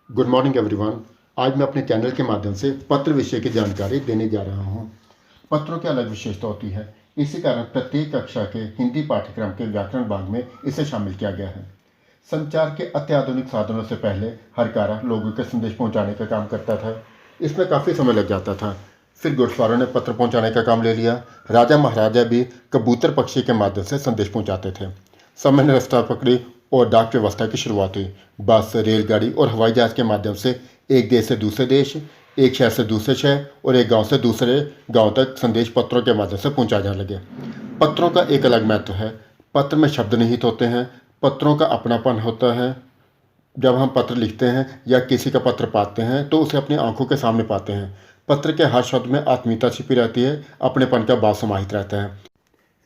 Good morning everyone. आज मैं अपने चैनल के माध्यम से पत्र विषय की जानकारी देने जा रहा हूँ। पत्रों की अलग विशेषता होती है, इसी कारण प्रत्येक कक्षा के हिंदी पाठ्यक्रम के व्याकरण भाग में इसे शामिल किया गया है। संचार के अत्याधुनिक साधनों से पहले हर कार्य लोगों के संदेश पहुँचाने का काम करता था। इसमें काफ़ी समय लग जाता था। फिर घुड़सवारों ने पत्र पहुँचाने का काम ले लिया। राजा महाराजा भी कबूतर पक्षी के माध्यम से संदेश पहुँचाते थे। समय ने रफ्तार पकड़ी और डाक व्यवस्था की शुरुआत हुई। बस, रेलगाड़ी और हवाई जहाज के माध्यम से एक देश से दूसरे देश, एक शहर से दूसरे शहर और एक गांव से दूसरे गांव तक संदेश पत्रों के माध्यम से पहुंचाए जाने लगे। पत्रों का एक अलग महत्व है। पत्र में शब्द निहित होते हैं। पत्रों का अपनापन होता है। जब हम पत्र लिखते हैं या किसी का पत्र पाते हैं तो उसे अपनी आंखों के सामने पाते हैं। पत्र के हर शब्द में आत्मीयता छिपी रहती है, अपनेपन का भाव समाहित रहता है।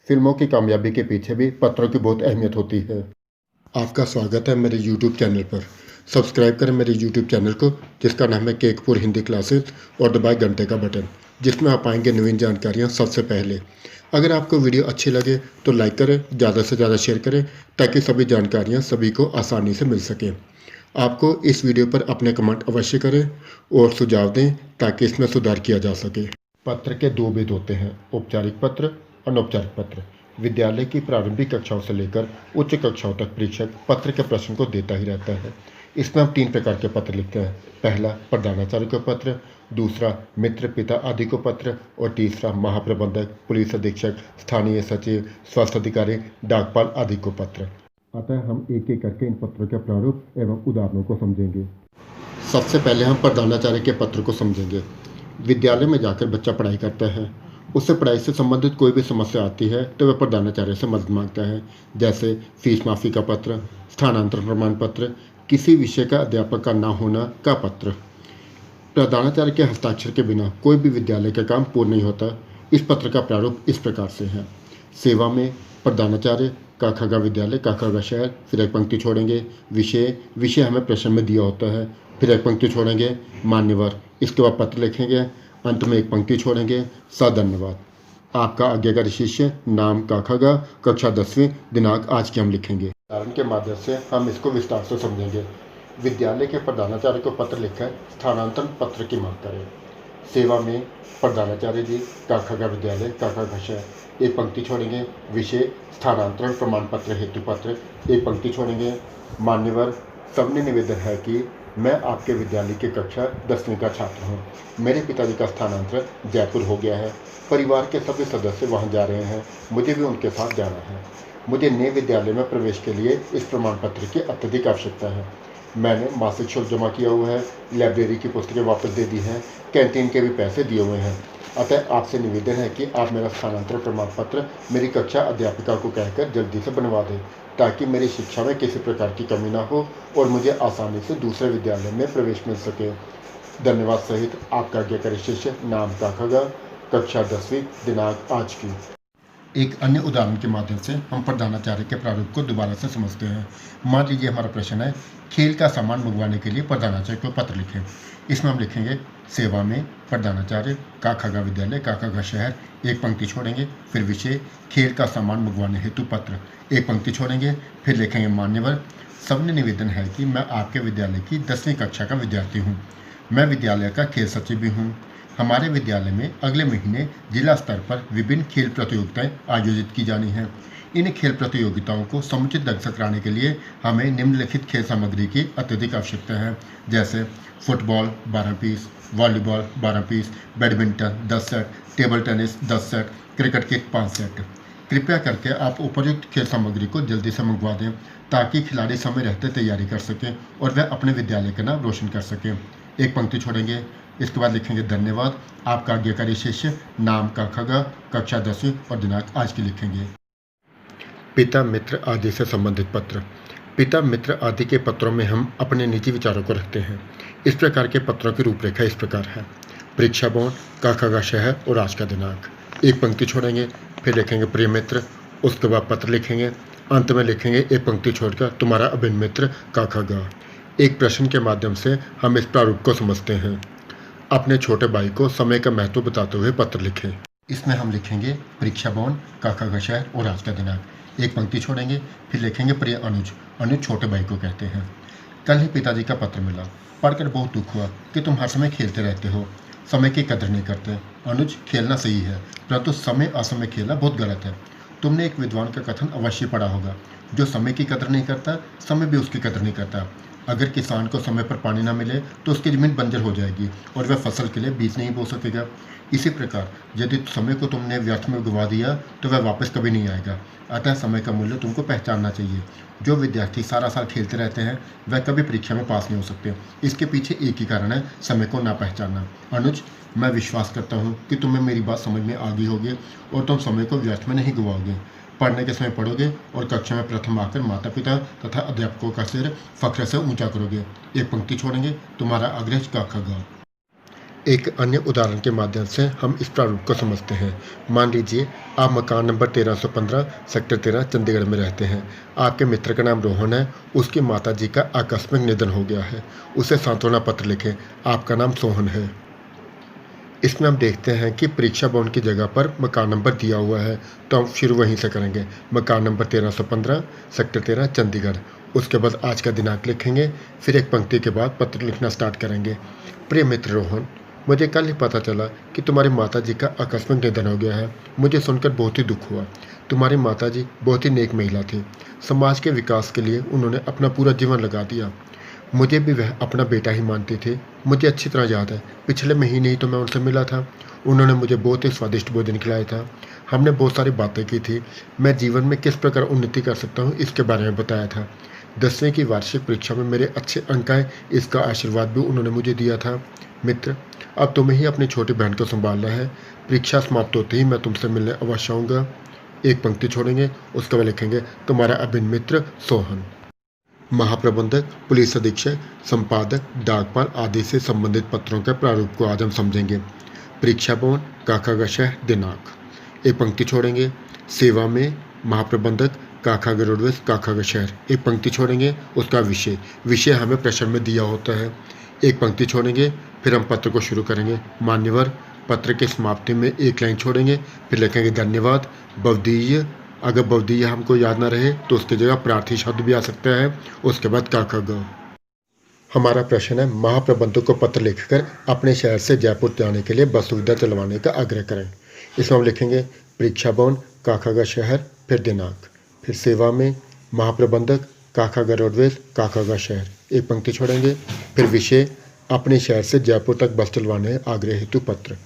फिल्मों की कामयाबी के पीछे भी पत्रों की बहुत अहमियत होती है। आपका स्वागत है मेरे YouTube चैनल पर। सब्सक्राइब करें मेरे YouTube चैनल को, जिसका नाम है केकपुर हिंदी क्लासेस, और दबाएं घंटे का बटन, जिसमें आप पाएंगे नवीन जानकारियां सबसे पहले। अगर आपको वीडियो अच्छी लगे तो लाइक करें, ज़्यादा से ज़्यादा शेयर करें, ताकि सभी जानकारियां सभी को आसानी से मिल सकें। आपको इस वीडियो पर अपने कमेंट अवश्य करें और सुझाव दें, ताकि इसमें सुधार किया जा सके। पत्र के दो भेद होते हैं, औपचारिक पत्र, अनौपचारिक पत्र। विद्यालय की प्रारंभिक कक्षाओं से लेकर उच्च कक्षाओं तक परीक्षक पत्र के प्रश्न को देता ही रहता है। इसमें हम 3 प्रकार के पत्र लिखते हैं। पहला प्रधानाचार्य को पत्र, दूसरा मित्र पिता आदि को पत्र और तीसरा महाप्रबंधक, पुलिस अधीक्षक, स्थानीय सचिव, स्वास्थ्य अधिकारी, डाकपाल आदि को पत्र। अतः हम एक एक करके इन पत्रों के प्रारूप एवं उदाहरणों को समझेंगे। सबसे पहले हम प्रधानाचार्य के पत्र को समझेंगे। विद्यालय में जाकर बच्चा पढ़ाई करता है। उससे पढ़ाई से संबंधित कोई भी समस्या आती है तो वह प्रधानाचार्य से मदद मांगता है, जैसे फीस माफ़ी का पत्र, स्थानांतरण प्रमाण पत्र, किसी विषय का अध्यापक का ना होना का पत्र। प्रधानाचार्य के हस्ताक्षर के बिना कोई भी विद्यालय का काम पूर्ण नहीं होता। इस पत्र का प्रारूप इस प्रकार से है। सेवा में प्रधानाचार्य, काखागा विद्यालय, काखागा शहर, फिर एक पंक्ति छोड़ेंगे। विषय हमें प्रश्न में दिया होता है, फिर एक पंक्ति छोड़ेंगे। मान्यवर, इसके बाद पत्र लिखेंगे, अंत में एक पंक्ति छोड़ेंगे। धन्यवाद। आपका आज्ञाकारी शिष्य, नाम काखागा, कक्षा 10वीं, दिनांक आज की हम लिखेंगे। उदाहरण के माध्यम से हम इसको विस्तार से समझेंगे। विद्यालय के प्रधानाचार्य को पत्र लिखकर स्थानांतरण पत्र की मांग करें। सेवा में प्रधानाचार्य जी, काखागा विद्यालय, काखागा शहर, एक पंक्ति छोड़ेंगे। विषय स्थानांतरण प्रमाण पत्र हेतु पत्र, एक पंक्ति छोड़ेंगे। मान्यवर, सबने निवेदन है कि मैं आपके विद्यालय की कक्षा 10वीं का छात्र हूँ। मेरे पिताजी का स्थानांतरण जयपुर हो गया है। परिवार के सभी सदस्य वहाँ जा रहे हैं, मुझे भी उनके साथ जाना है। मुझे नए विद्यालय में प्रवेश के लिए इस प्रमाण पत्र की अत्यधिक आवश्यकता है। मैंने मासिक शुल्क जमा किया हुआ है, लाइब्रेरी की पुस्तकें वापस दे दी हैं, कैंटीन के भी पैसे दिए हुए हैं। अतः आपसे निवेदन है कि आप मेरा स्थानांतरण प्रमाण पत्र मेरी कक्षा अध्यापिका को कहकर जल्दी से बनवा दें, ताकि मेरी शिक्षा में किसी प्रकार की कमी ना हो और मुझे आसानी से दूसरे विद्यालय में प्रवेश मिल सके। धन्यवाद सहित आपका आज्ञाकारी शिष्य, नाम काखागा, कक्षा 10वीं, दिनांक आज की। एक अन्य उदाहरण के माध्यम से हम प्रधानाचार्य के प्रारूप को दोबारा से समझते हैं। मान लीजिए हमारा प्रश्न है, खेल का सामान मंगवाने के लिए प्रधानाचार्य को पत्र लिखें। इसमें हम लिखेंगे सेवा में प्रधानाचार्य, काखागा विद्यालय, काखागा शहर, एक पंक्ति छोड़ेंगे। फिर विषय खेल का सामान मंगवाने हेतु पत्र, एक पंक्ति छोड़ेंगे। फिर लिखेंगे मान्यवर, सबने निवेदन है कि मैं आपके विद्यालय की 10वीं कक्षा का विद्यार्थी हूँ। मैं विद्यालय का खेल सचिव भी हूँ। हमारे विद्यालय में अगले महीने जिला स्तर पर विभिन्न खेल प्रतियोगिताएं आयोजित की जानी हैं। इन खेल प्रतियोगिताओं को समुचित ढंग से कराने के लिए हमें निम्नलिखित खेल सामग्री की अत्यधिक आवश्यकता है, जैसे football 12 piece, volleyball 12 piece, badminton 10 set, table tennis 10 set, cricket kit 5 set. कृपया करके आप उपयुक्त खेल सामग्री को जल्दी से मंगवा दें, ताकि खिलाड़ी समय रहते तैयारी कर सकें और वह अपने विद्यालय का नाम रोशन कर सकें। एक पंक्ति छोड़ेंगे। इसके बाद लिखेंगे धन्यवाद, आपका आज्ञाकारी शिष्य, नाम काखागा, कक्षा 10वीं और दिनांक आज की लिखेंगे। पिता मित्र आदि से संबंधित पत्र। पिता मित्र आदि के पत्रों में हम अपने निजी विचारों को रखते हैं। इस प्रकार के पत्रों की रूपरेखा इस प्रकार है। परीक्षा बॉन्ड, काखागा शहर और आज का दिनांक, एक पंक्ति छोड़ेंगे। फिर लिखेंगे प्रिय मित्र, उसके बाद पत्र लिखेंगे। अंत में लिखेंगे एक पंक्ति छोड़कर तुम्हारा अभिन्न मित्र काखागा। एक प्रश्न के माध्यम से हम इस प्रारूप को समझते हैं। अपने छोटे भाई को समय का महत्व बताते हुए पत्र लिखें। इसमें हम लिखेंगे परीक्षा बॉन्ड, काखागा शहर और आज का दिनांक, एक पंक्ति छोड़ेंगे। फिर लिखेंगे प्रिय अनुज, अनुज छोटे भाई को कहते हैं। कल ही पिताजी का पत्र मिला। पढ़कर बहुत दुख हुआ कि तुम हर समय खेलते रहते हो, समय की कदर नहीं करते। अनुज, खेलना सही है, परंतु समय असमय खेलना बहुत गलत है। तुमने एक विद्वान का कथन अवश्य पढ़ा होगा, जो समय की कदर नहीं करता, समय भी उसकी कदर नहीं करता। अगर किसान को समय पर पानी न मिले तो उसकी ज़मीन बंजर हो जाएगी और वह फसल के लिए बीज नहीं बो सकेगा। इसी प्रकार यदि समय को तुमने व्यर्थ में गंवा दिया तो वह वापस कभी नहीं आएगा। अतः समय का मूल्य तुमको पहचानना चाहिए। जो विद्यार्थी सारा साल खेलते रहते हैं वह कभी परीक्षा में पास नहीं हो सकते। इसके पीछे एक ही कारण है, समय को ना पहचानना। अनुज, मैं विश्वास करता हूँ कि तुम्हें मेरी बात समझ में आ गई होगी और तुम समय को व्यर्थ में नहीं गंवाओगे। पढ़ने के समय पढ़ोगे और कक्षा में प्रथम आकर माता पिता तथा अध्यापकों का सिर फख्र से ऊंचा करोगे। एक पंक्ति छोड़ेंगे, तुम्हारा आग्रह का खगा। एक अन्य उदाहरण के माध्यम से हम इस प्रारूप को समझते हैं। मान लीजिए आप मकान नंबर 1315 सेक्टर 13 चंडीगढ़ में रहते हैं। आपके मित्र का नाम रोहन है। उसकी माताजी का आकस्मिक निधन हो गया है। उसे सांत्वना पत्र लिखें। आपका नाम सोहन है। इसमें हम देखते हैं कि परीक्षा भवन की जगह पर मकान नंबर दिया हुआ है, तो हम शुरू वहीं से करेंगे। मकान नंबर 1315 सेक्टर 13 चंडीगढ़। उसके बाद आज का दिनांक लिखेंगे। फिर एक पंक्ति के बाद पत्र लिखना स्टार्ट करेंगे। प्रिय मित्र रोहन, मुझे कल ही पता चला कि तुम्हारी माताजी का आकस्मिक निधन हो गया है। मुझे सुनकर बहुत ही दुख हुआ। तुम्हारी माताजी बहुत ही नेक महिला थी। समाज के विकास के लिए उन्होंने अपना पूरा जीवन लगा दिया। मुझे भी वह अपना बेटा ही मानती थी। मुझे अच्छी तरह याद है, पिछले महीने ही तो मैं उनसे मिला था। उन्होंने मुझे बहुत ही स्वादिष्ट भोजन खिलाया था। हमने बहुत सारी बातें की थी। मैं जीवन में किस प्रकार उन्नति कर सकता हूँ इसके बारे में बताया था। 10वीं की वार्षिक परीक्षा में मेरे अच्छे अंक आए, इसका आशीर्वाद भी उन्होंने मुझे दिया था। मित्र, अब तुम्हें ही अपनी छोटी बहन को संभालना है। परीक्षा समाप्त होते ही मैं तुमसे मिलने अवश्य आऊँगा। एक पंक्ति छोड़ेंगे, उसके बाद लिखेंगे तुम्हारा अभिन्न मित्र सोहन। महाप्रबंधक, पुलिस अधीक्षक, संपादक, डाकपाल आदि से संबंधित पत्रों के प्रारूप को आज हम समझेंगे। परीक्षा भवन, काखागा शहर, दिनांक। एक पंक्ति छोड़ेंगे। सेवा में महाप्रबंधक, काखागा रोडवेज, काखागा शहर। एक पंक्ति छोड़ेंगे, उसका विषय। विषय हमें प्रश्न में दिया होता है। एक पंक्ति छोड़ेंगे, फिर हम पत्र को शुरू करेंगे। मान्यवर। पत्र की समाप्ति में एक लाइन छोड़ेंगे, फिर लिखेंगे धन्यवाद। भवदीय। अगर भवदीय हमको याद ना रहे तो उसकी जगह प्रार्थी शब्द भी आ सकता है। उसके बाद काखागा। हमारा प्रश्न है, महाप्रबंधक को पत्र लिखकर अपने शहर से जयपुर जाने के लिए बस सुविधा चलवाने का आग्रह करें। इसमें हम लिखेंगे परीक्षा भवन, काखागा शहर, फिर दिनांक। फिर सेवा में महाप्रबंधक, काखागा रोडवेज, काखागा शहर। एक पंक्ति छोड़ेंगे। फिर विषय, अपने शहर से जयपुर तक बस चलवाने आग्रह हेतु पत्र।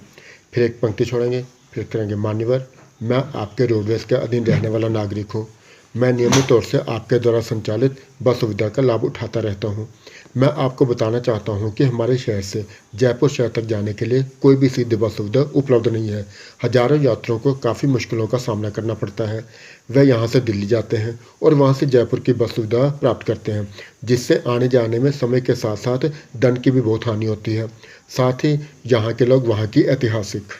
फिर एक पंक्ति छोड़ेंगे, फिर करेंगे मान्यवर, मैं आपके रोडवेज के अधीन रहने वाला नागरिक हूँ। मैं नियमित तौर से आपके द्वारा संचालित बस सुविधा का लाभ उठाता रहता हूँ। मैं आपको बताना चाहता हूँ कि हमारे शहर से जयपुर शहर तक जाने के लिए कोई भी सीधी बस सुविधा उपलब्ध नहीं है। हजारों यात्रियों को काफ़ी मुश्किलों का सामना करना पड़ता है। वे यहाँ से दिल्ली जाते हैं और वहाँ से जयपुर की बस सुविधा प्राप्त करते हैं, जिससे आने जाने में समय के साथ साथ धन की भी बहुत हानि होती है। साथ ही यहाँ के लोग वहाँ की ऐतिहासिक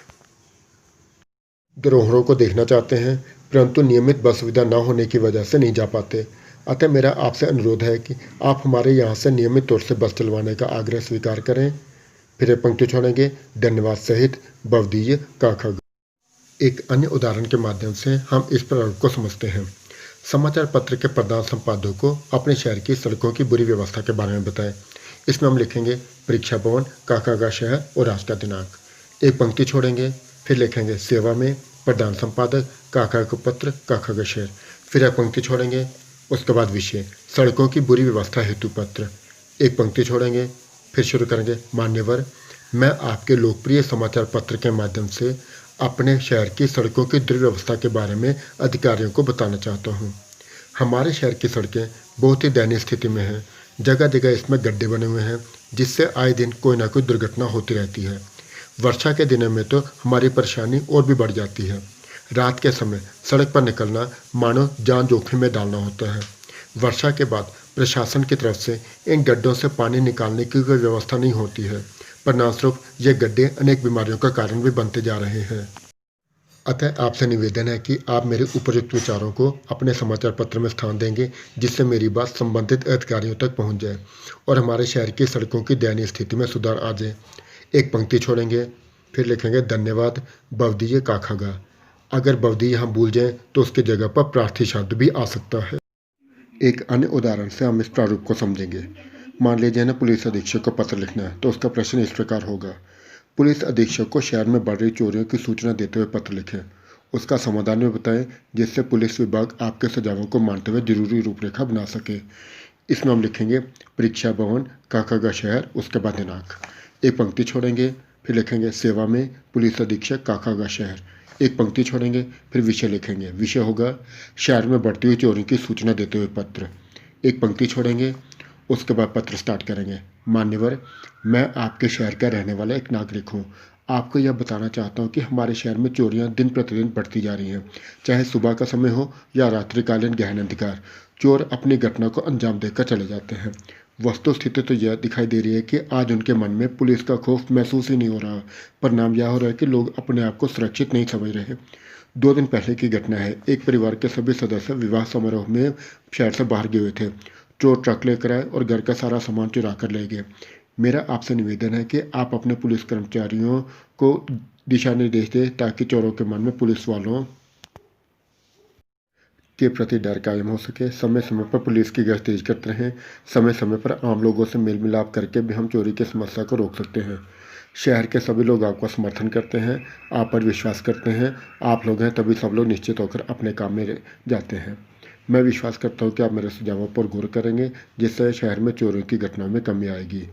धरोहरों को देखना चाहते हैं, परंतु नियमित बस सुविधा न होने की वजह से नहीं जा पाते। अतः मेरा आपसे अनुरोध है कि आप हमारे यहाँ से नियमित तौर से बस चलवाने का आग्रह स्वीकार करें। फिर एक पंक्ति छोड़ेंगे, धन्यवाद सहित भवदीय काखागा। एक अन्य उदाहरण के माध्यम से हम इस प्रारूप को समझते हैं। समाचार पत्र के प्रधान संपादक को अपने शहर की सड़कों की बुरी व्यवस्था के बारे में बताएं। इसमें हम लिखेंगे परीक्षा भवन, काखागा शहर और आज का दिनांक। एक पंक्ति छोड़ेंगे, फिर लिखेंगे सेवा में प्रधान संपादक, काखागा पत्र, काखागा शहर। फिर एक पंक्ति छोड़ेंगे, उसके बाद विषय, सड़कों की बुरी व्यवस्था हेतु पत्र। एक पंक्ति छोड़ेंगे, फिर शुरू करेंगे मान्यवर, मैं आपके लोकप्रिय समाचार पत्र के माध्यम से अपने शहर की सड़कों की दुर्व्यवस्था के बारे में अधिकारियों को बताना चाहता हूँ। हमारे शहर की सड़कें बहुत ही दयनीय स्थिति में हैं। जगह जगह इसमें गड्ढे बने हुए हैं, जिससे आए दिन कोई ना कोई दुर्घटना होती रहती है। वर्षा के दिनों में तो हमारी परेशानी और भी बढ़ जाती है। रात के समय सड़क पर निकलना मानो जान जोखिम में डालना होता है। वर्षा के बाद प्रशासन की तरफ से इन गड्ढों से पानी निकालने की कोई व्यवस्था नहीं होती है। परिणामस्वरूप ये गड्ढे अनेक बीमारियों का कारण भी बनते जा रहे हैं। अतः आपसे निवेदन है कि आप मेरे उपयुक्त विचारों को अपने समाचार पत्र में स्थान देंगे, जिससे मेरी बात संबंधित अधिकारियों तक पहुंच जाए और हमारे शहर की सड़कों की दयनीय स्थिति में सुधार आ जाए। एक पंक्ति छोड़ेंगे, फिर लिखेंगे धन्यवाद भवदीय काखागा। अगर भवदीय हम भूल जाएं तो उसकी जगह पर प्रार्थी शब्द भी आ सकता है। एक अन्य उदाहरण से हम इस प्रारूप को समझेंगे। मान लीजिए ना पुलिस अधीक्षक को पत्र लिखना है, तो उसका प्रश्न इस प्रकार होगा। पुलिस अधीक्षक को शहर में बढ़ रही चोरियों की सूचना देते हुए पत्र लिखें। उसका समाधान भी बताएं, जिससे पुलिस विभाग आपके सुझावों को मानते हुए जरूरी रूपरेखा बना सके। इसमें हम लिखेंगे परीक्षा भवन, काका का शहर, उसके बाद दिनांक। एक पंक्ति छोड़ेंगे, फिर लिखेंगे सेवा में पुलिस अधीक्षक काका का शहर। एक पंक्ति छोड़ेंगे, फिर विषय लिखेंगे। विषय होगा शहर में बढ़ती हुई चोरी की सूचना देते हुए पत्र। एक पंक्ति छोड़ेंगे, उसके बाद पत्र स्टार्ट करेंगे। मान्यवर, मैं आपके शहर का रहने वाला एक नागरिक हूँ। आपको यह बताना चाहता हूँ कि हमारे शहर में चोरियाँ दिन प्रतिदिन बढ़ती जा रही हैं। चाहे सुबह का समय हो या रात्रिकालीन गहन अंधकार, चोर अपनी घटना को अंजाम देकर चले जाते हैं। वस्तुस्थिति तो यह दिखाई दे रही है कि आज उनके मन में पुलिस का खौफ महसूस ही नहीं हो रहा। परिणाम यह हो रहा है कि लोग अपने आप को सुरक्षित नहीं समझ रहे। 2 दिन पहले की घटना है। एक परिवार के सभी सदस्य विवाह समारोह में शहर से बाहर गए हुए थे। चोर ट्रक लेकर आए और घर का सारा सामान चुरा कर ले गए। मेरा आपसे निवेदन है कि आप अपने पुलिस कर्मचारियों को दिशा निर्देश दें, ताकि चोरों के मन में पुलिस वालों के प्रति डर कायम हो सके। समय समय पर पुलिस की गश्त तेज करते रहें। समय समय पर आम लोगों से मेल मिलाप करके भी हम चोरी की समस्या को रोक सकते हैं। शहर के सभी लोग आपका समर्थन करते हैं, आप पर विश्वास करते हैं। आप लोग हैं तभी सब लोग निश्चित होकर अपने काम में जाते हैं। मैं विश्वास करता हूँ कि आप मेरे सुझावों पर गौर करेंगे, जिससे शहर में चोरों की घटनाओं में कमी आएगी।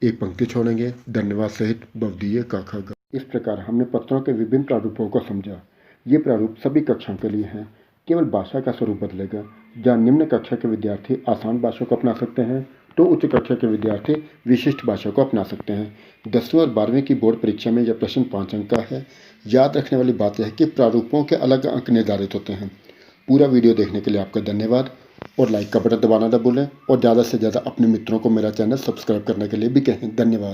एक पंक्ति छोड़ेंगे, धन्यवाद सहित बवदीय काका गा। इस प्रकार हमने पत्रों के विभिन्न प्रारूपों को समझा। ये प्रारूप सभी कक्षाओं के लिए हैं। केवल भाषा का स्वरूप बदलेगा। जहाँ निम्न कक्षा के विद्यार्थी आसान भाषा को अपना सकते हैं, तो उच्च कक्षा के विद्यार्थी विशिष्ट भाषा को अपना सकते हैं। 10वीं और 12वीं की बोर्ड परीक्षा में यह प्रश्न 5 अंक का है। याद रखने वाली बात यह है कि प्रारूपों के अलग अंक निर्धारित होते हैं। पूरा वीडियो देखने के लिए आपका धन्यवाद, और लाइक का बटन दबाना न भूलें, और ज़्यादा से ज़्यादा अपने मित्रों को मेरा चैनल सब्सक्राइब करने के लिए भी कहें। धन्यवाद।